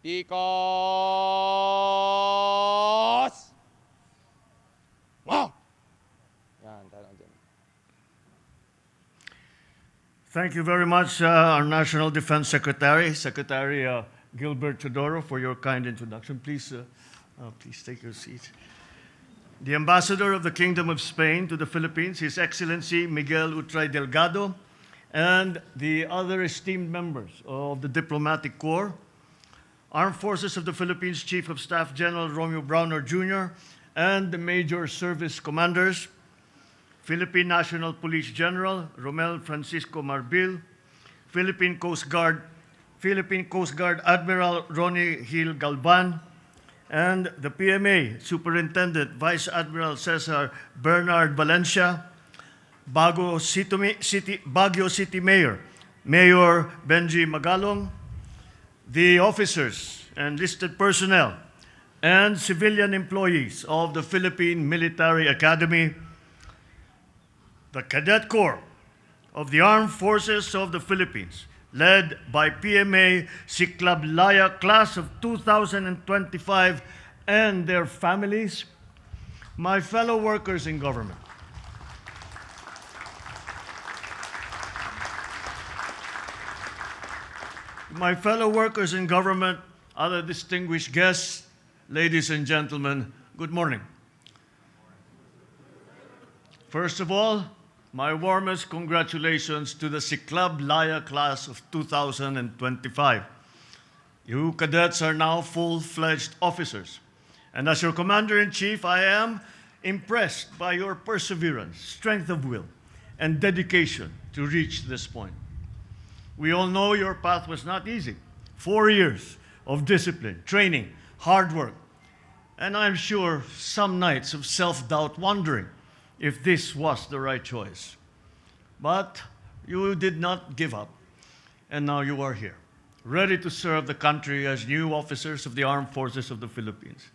Tikos! Wow! Yan, tanong dyan. Thank you very much, our National Defense Secretary, Secretary Gilbert Teodoro, for your kind introduction. Please take your seat. The Ambassador of the Kingdom of Spain to the Philippines, His Excellency Miguel Utray Delgado, and the other esteemed members of the Diplomatic Corps, Armed Forces of the Philippines Chief of Staff General Romeo Browner Jr., and the Major Service Commanders, Philippine National Police General Romel Francisco Marbil, Philippine Coast Guard Admiral Ronnie Hill Galvan, and the PMA Superintendent Vice Admiral Cesar Bernard Valencia, Baguio City Mayor Benji Magalong, the officers and listed personnel and civilian employees of the Philippine Military Academy, the Cadet Corps of the Armed Forces of the Philippines, led by PMA Siklab-Laya Class of 2025 and their families, my fellow workers in government. My fellow workers in government, other distinguished guests, ladies and gentlemen, good morning. First of all, my warmest congratulations to the Siklab-Laya Class of 2025. You cadets are now full-fledged officers. And as your Commander-in-Chief, I am impressed by your perseverance, strength of will, and dedication to reach this point. We all know your path was not easy. 4 years of discipline, training, hard work, and I'm sure some nights of self-doubt wondering if this was the right choice. But you did not give up, and now you are here, ready to serve the country as new officers of the Armed Forces of the Philippines.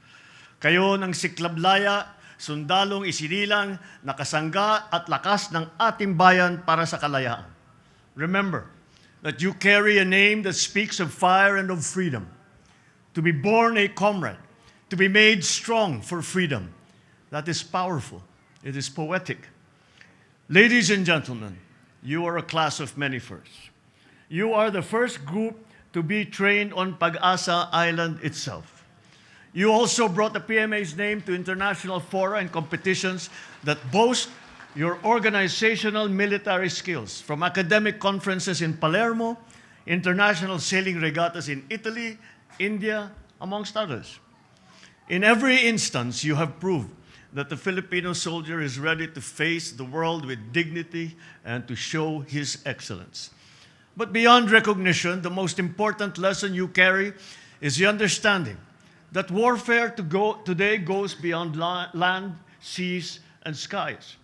Kayo ng Siklab-Laya, Sundalong Isinilang, na Kasangga at Lakas ng Ating Bayan para sa Kalayaan. Remember that you carry a name that speaks of fire and of freedom. To be born a comrade, to be made strong for freedom, that is powerful. It is poetic. Ladies and gentlemen, you are a class of many firsts. You are the first group to be trained on Pag-asa Island itself. You also brought the PMA's name to international fora and competitions that boast your organizational military skills, from academic conferences in Palermo, international sailing regattas in Italy, India, amongst others. In every instance, you have proved that the Filipino soldier is ready to face the world with dignity and to show his excellence. But beyond recognition, the most important lesson you carry is the understanding that warfare today goes beyond land, seas, and skies.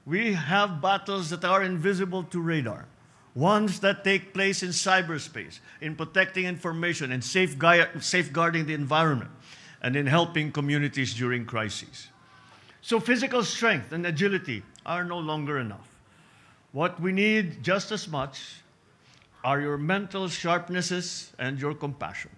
We have battles that are invisible to radar, ones that take place in cyberspace, in protecting information and safeguarding the environment, and in helping communities during crises. So physical strength and agility are no longer enough. What we need just as much are your mental sharpnesses and your compassion.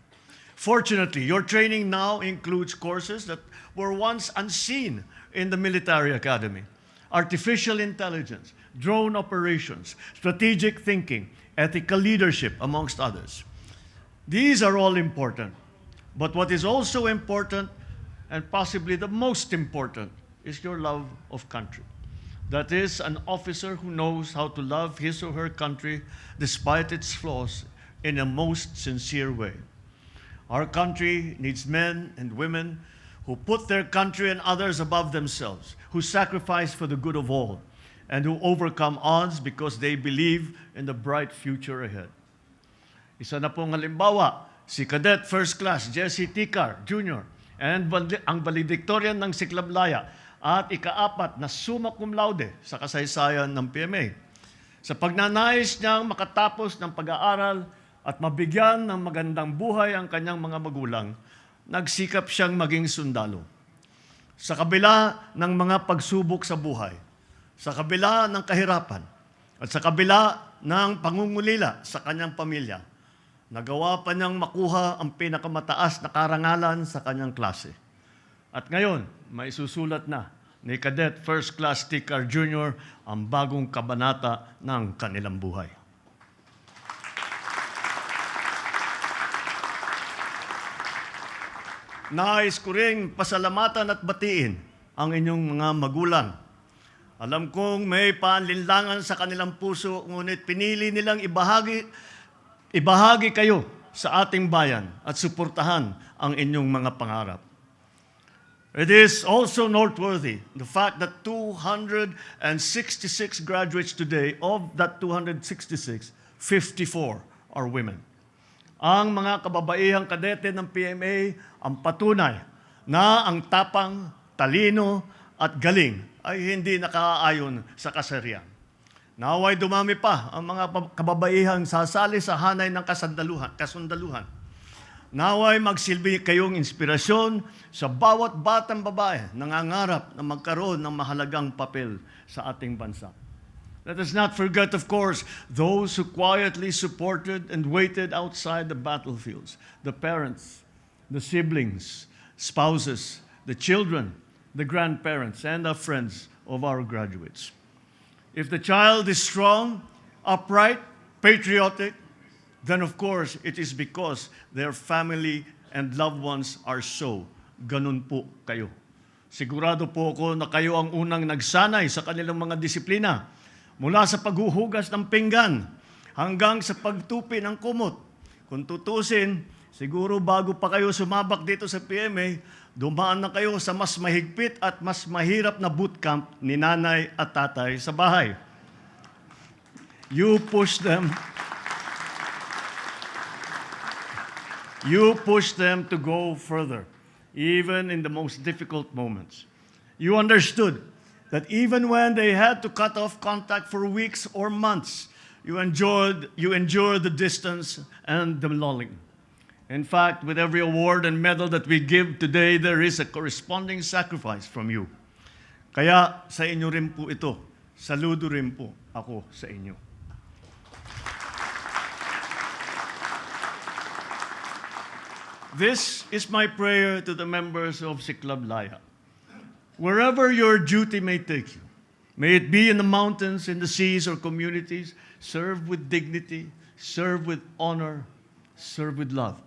Fortunately, your training now includes courses that were once unseen in the military academy. Artificial intelligence, drone operations, strategic thinking, ethical leadership, amongst others. These are all important. But what is also important, and possibly the most important, is your love of country. That is, an officer who knows how to love his or her country despite its flaws in a most sincere way. Our country needs men and women who put their country and others above themselves, who sacrifice for the good of all, and who overcome odds because they believe in the bright future ahead. Isa na pong halimbawa, si Cadet First Class Jesse Tikar Jr. and ang valedictorian ng Siklab-Laya at ika-4 na summa cum laude sa kasaysayan ng PMA. Sa pagnanais niyang makatapos ng pag-aaral at mabigyan ng magandang buhay ang kanyang mga magulang, nagsikap siyang maging sundalo. Sa kabila ng mga pagsubok sa buhay, sa kabila ng kahirapan, at sa kabila ng pangungulila sa kanyang pamilya, Nagawa pa niyang makuha ang pinakamataas na karangalan sa kanyang klase. At ngayon, may susulat na ni Cadet First Class Tikar Jr. ang bagong kabanata ng kanilang buhay. Nais ko ring pasalamatan at batiin ang inyong mga magulang. Alam kong may panlinlangan sa kanilang puso, ngunit pinili nilang ibahagi kayo sa ating bayan at suportahan ang inyong mga pangarap. It is also noteworthy the fact that 266 graduates today, of that 266, 54 are women. Ang mga kababaihang kadete ng PMA ang patunay na ang tapang, talino at galing ay hindi nakaayon sa kasarian. Naway dumami pa ang mga kababaihang sasali sa hanay ng kasundaluhan. Naway magsilbi kayong inspirasyon sa bawat batang babae na nangangarap na magkaroon ng mahalagang papel sa ating bansa. Let us not forget, of course, those who quietly supported and waited outside the battlefields, the parents, the siblings, spouses, the children, the grandparents, and the friends of our graduates. If the child is strong, upright, patriotic, then of course it is because their family and loved ones are so. Ganun po kayo. Sigurado po ako na kayo ang unang nagsanay sa kanilang mga disiplina, mula sa paghuhugas ng pinggan hanggang sa pagtupi ng kumot. Kung tutusin, siguro bago pa kayo sumabak dito sa PMA, dumaan na kayo sa mas mahigpit at mas mahirap na bootcamp ni nanay at tatay sa bahay. You push them to go further, even in the most difficult moments. You understood that even when they had to cut off contact for weeks or months, you endured the distance and the lulling. In fact, with every award and medal that we give today, there is a corresponding sacrifice from you. Kaya sa inyo rin po ito, saludo rin po ako sa inyo. This is my prayer to the members of Siklab-Laya. Wherever your duty may take you, may it be in the mountains, in the seas, or communities, serve with dignity, serve with honor, serve with love.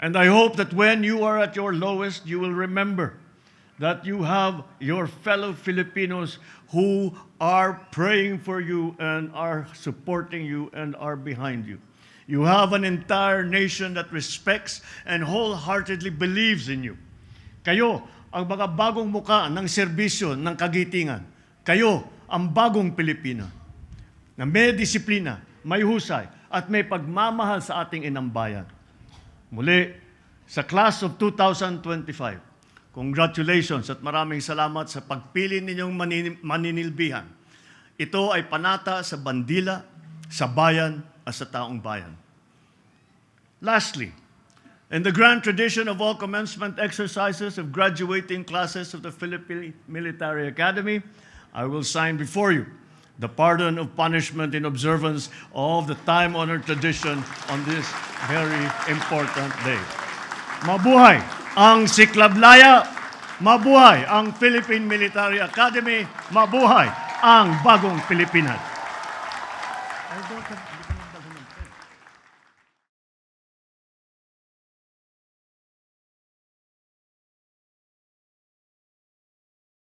And I hope that when you are at your lowest, you will remember that you have your fellow Filipinos who are praying for you and are supporting you and are behind you. You have an entire nation that respects and wholeheartedly believes in you. Kayo ang mga bagong muka ng serbisyo ng kagitingan. Kayo ang bagong Pilipina na may disiplina, may husay, at may pagmamahal sa ating inang bayan. Muli, sa Class of 2025, congratulations at maraming salamat sa pagpili ninyong maninilbihan. Ito ay panata sa bandila, sa bayan, at sa taong bayan. Lastly, in the grand tradition of all commencement exercises of graduating classes of the Philippine Military Academy, I will sign before you the pardon of punishment in observance of the time-honored tradition on this very important day. Mabuhay ang Siklab-Laya! Mabuhay ang Philippine Military Academy! Mabuhay ang bagong Pilipinas!